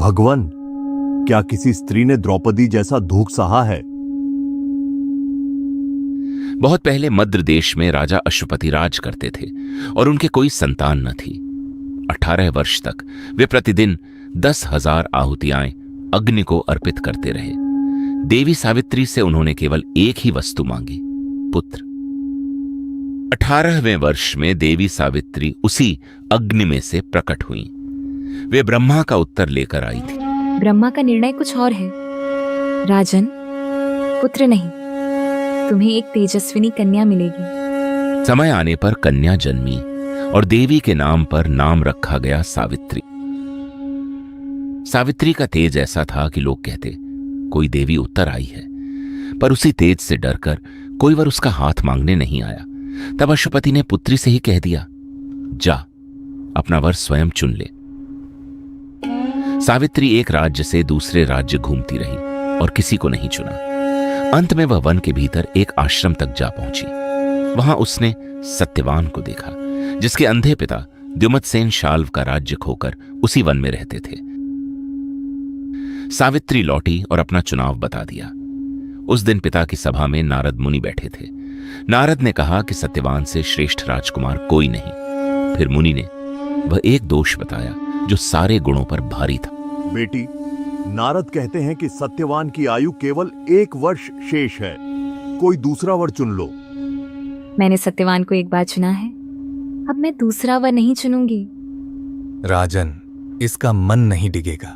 भगवान, क्या किसी स्त्री ने द्रौपदी जैसा दुख सहा है? बहुत पहले मद्र देश में राजा अश्वपति राज करते थे और उनके कोई संतान न थी। 18 वर्ष तक वे प्रतिदिन 10,000 आहुतियां अग्नि को अर्पित करते रहे। देवी सावित्री से उन्होंने केवल एक ही वस्तु मांगी, पुत्र। 18वें वर्ष में देवी सावित्री उसी अग्नि में से प्रकट हुई। वे ब्रह्मा का उत्तर लेकर आई थी। ब्रह्मा का निर्णय कुछ और है राजन, पुत्र नहीं, तुम्हें एक तेजस्विनी कन्या मिलेगी। समय आने पर कन्या जन्मी और देवी के नाम पर नाम रखा गया सावित्री। सावित्री का तेज ऐसा था कि लोग कहते कोई देवी उत्तर आई है, पर उसी तेज से डरकर कोई वर उसका हाथ मांगने नहीं आया। तब अश्वपति ने पुत्री से ही कह दिया, जा अपना वर स्वयं चुन ले। सावित्री एक राज्य से दूसरे राज्य घूमती रही और किसी को नहीं चुना। अंत में वह वन के भीतर एक आश्रम तक जा पहुंची। वहां उसने सत्यवान को देखा, जिसके अंधे पिता द्युमत्सेन शाल्व का राज्य खोकर उसी वन में रहते थे। सावित्री लौटी और अपना चुनाव बता दिया। उस दिन पिता की सभा में नारद मुनि बैठे थे। नारद ने कहा कि सत्यवान से श्रेष्ठ राजकुमार कोई नहीं। फिर मुनि ने वह एक दोष बताया जो सारे गुणों पर भारी था। बेटी, नारद कहते हैं कि सत्यवान की आयु केवल 1 वर्ष शेष है। कोई दूसरा वर चुन लो। मैंने सत्यवान को एक बार चुना है, अब मैं दूसरा वर नहीं चुनूंगी। राजन, इसका मन नहीं डिगेगा।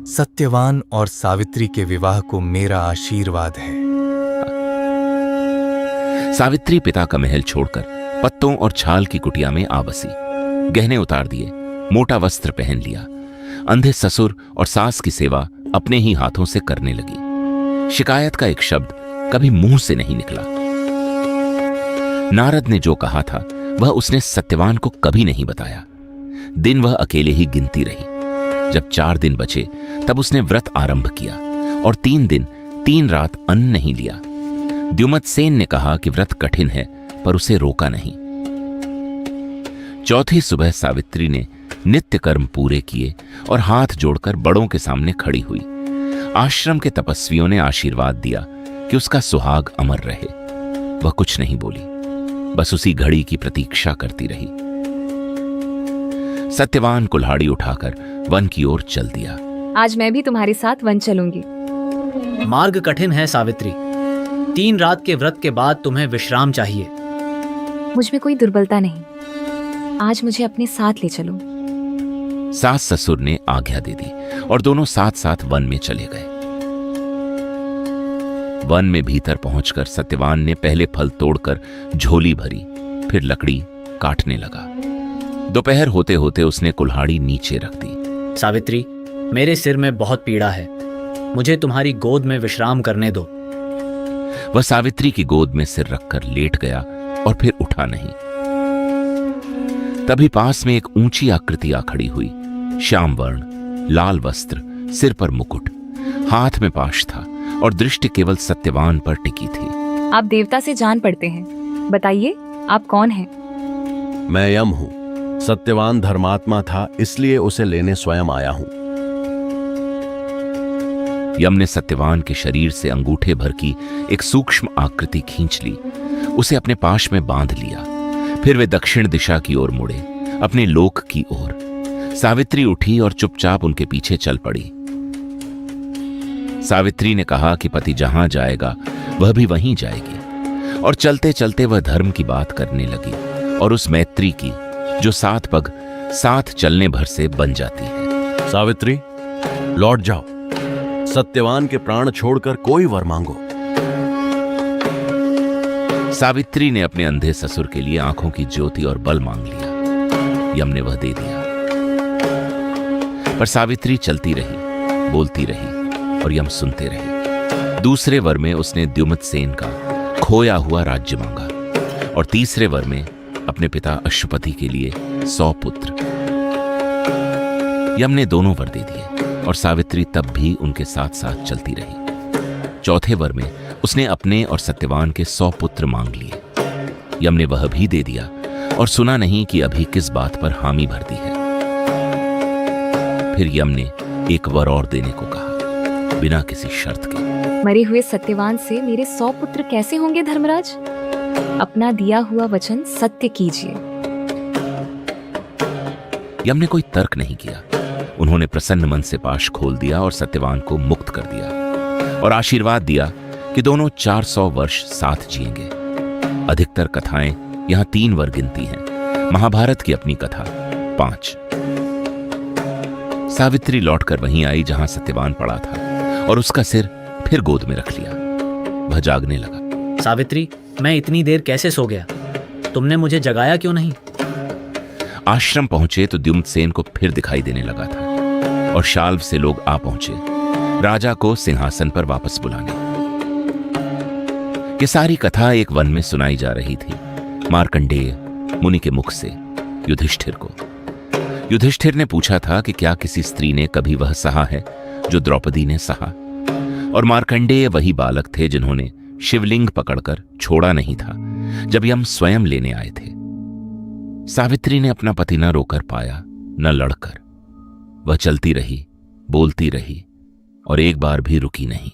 सत्यवान और सावित्री के विवाह को मेरा आशीर्वाद है। सावित्री पिता का महल छोड़कर पत्तों और छाल की कुटिया में आ बसी। गहने उतार दिए, मोटा वस्त्र पहन लिया। अंधे ससुर और सास की सेवा अपने ही हाथों से करने लगी। शिकायत का एक शब्द कभी मुंह से नहीं निकला। नारद ने जो कहा था वह उसने सत्यवान को कभी नहीं बताया। दिन वह अकेले ही गिनती रही। जब 4 दिन बचे तब उसने व्रत आरंभ किया और 3 दिन 3 रात अन्न नहीं लिया। द्युमत्सेन ने कहा कि व्रत कठिन है, पर उसे रोका नहीं। चौथी सुबह सावित्री ने नित्य कर्म पूरे किए और हाथ जोड़कर बड़ों के सामने खड़ी हुई। आश्रम के तपस्वियों ने आशीर्वाद दिया कि उसका सुहाग अमर रहे। वह कुछ नहीं बोली, बस उसी घड़ी की प्रतीक्षा करती रही। सत्यवान कुल्हाड़ी उठाकर वन की ओर चल दिया। आज मैं भी तुम्हारे साथ वन चलूंगी। मार्ग कठिन है सावित्री। 3 रात के व्रत के बाद तुम्हें विश्राम चाहिए। मुझ में कोई दुर्बलता नहीं, आज मुझे अपने साथ ले चलो। सास ससुर ने आज्ञा दे दी और दोनों साथ साथ वन में चले गए। वन में भीतर पहुंचकर सत्यवान ने पहले फल तोड़कर झोली भरी, फिर लकड़ी काटने लगा। दोपहर होते होते उसने कुल्हाड़ी नीचे रख दी। सावित्री, मेरे सिर में बहुत पीड़ा है, मुझे तुम्हारी गोद में विश्राम करने दो। वह सावित्री की गोद में सिर रखकर लेट गया और फिर उठा नहीं। तभी पास में एक ऊंची आकृति आ खड़ी हुई। श्याम वर्ण, लाल वस्त्र, सिर पर मुकुट, हाथ में पाश था और दृष्टि केवल सत्यवान पर टिकी थी। आप देवता से जान पड़ते हैं, बताइए आप कौन हैं? मैं यम हूं। सत्यवान धर्मात्मा था, इसलिए उसे लेने स्वयं आया हूं। यम ने सत्यवान के शरीर से अंगूठे भर की एक सूक्ष्म आकृति खींच ली, उसे अपने पाश में बांध लिया। फिर वे दक्षिण दिशा की ओर मुड़े, अपने लोक की ओर। सावित्री उठी और चुपचाप उनके पीछे चल पड़ी। सावित्री ने कहा कि पति जहां जाएगा वह भी वहीं जाएगी, और चलते चलते वह धर्म की बात करने लगी और उस मैत्री की जो 7 पग 7 चलने भर से बन जाती है। सावित्री, लौट जाओ। सत्यवान के प्राण छोड़कर कोई वर मांगो। सावित्री ने अपने अंधे ससुर के लिए आंखों की ज्योति और बल मांग लिया। यम ने वह दे दिया, पर सावित्री चलती रही, बोलती रही और यम सुनते रहे। दूसरे वर में उसने द्युमत्सेन का खोया हुआ राज्य मांगा और तीसरे वर में अपने पिता अश्वपति के लिए 100 पुत्र। यम ने दोनों वर दे दिए और सावित्री तब भी उनके साथ साथ चलती रही। चौथे वर में उसने अपने और सत्यवान के 100 पुत्र मांग लिए। यम ने वह भी दे दिया और सुना नहीं कि अभी किस बात पर हामी भर दी है। फिर यम ने एक वर और देने को कहा, बिना किसी शर्त के। मरे हुए सत्यवान से मेरे 100 पुत्र कैसे होंगे धर्मराज? अपना दिया हुआ वचन सत्य कीजिए। यम ने कोई तर्क नहीं किया। उन्होंने प्रसन्न मन से पाश खोल दिया और सत्यवान को मुक्त कर दिया और आशीर्वाद दिया कि दोनों 400 वर्ष साथ जिएंगे। अधिकतर कथाएं यहां 3 वर गिनती हैं। महाभारत की अपनी कथा 5। सावित्री लौटकर वहीं आई जहां सत्यवान पड़ा था और उसका सिर फिर गोद में रख लिया। वह जागने लगा। सावित्री, मैं इतनी देर कैसे सो गया? तुमने मुझे जगाया क्यों नहीं? आश्रम पहुंचे तो द्युम्नसेन को फिर दिखाई देने लगा था और शाल्व से लोग आ पहुंचे राजा को सिंहासन पर वापस बुलाने। ये सारी कथा एक वन में सुनाई जा रही थी, मार्कंडेय मुनि के मुख से युधिष्ठिर को। युधिष्ठिर ने पूछा था कि क्या किसी स्त्री ने कभी वह सहा है जो द्रौपदी ने सहा, और मार्कंडेय वही बालक थे जिन्होंने शिवलिंग पकड़कर छोड़ा नहीं था जब यम स्वयं लेने आए थे। सावित्री ने अपना पति न रोकर पाया, न लड़कर। वह चलती रही, बोलती रही और एक बार भी रुकी नहीं।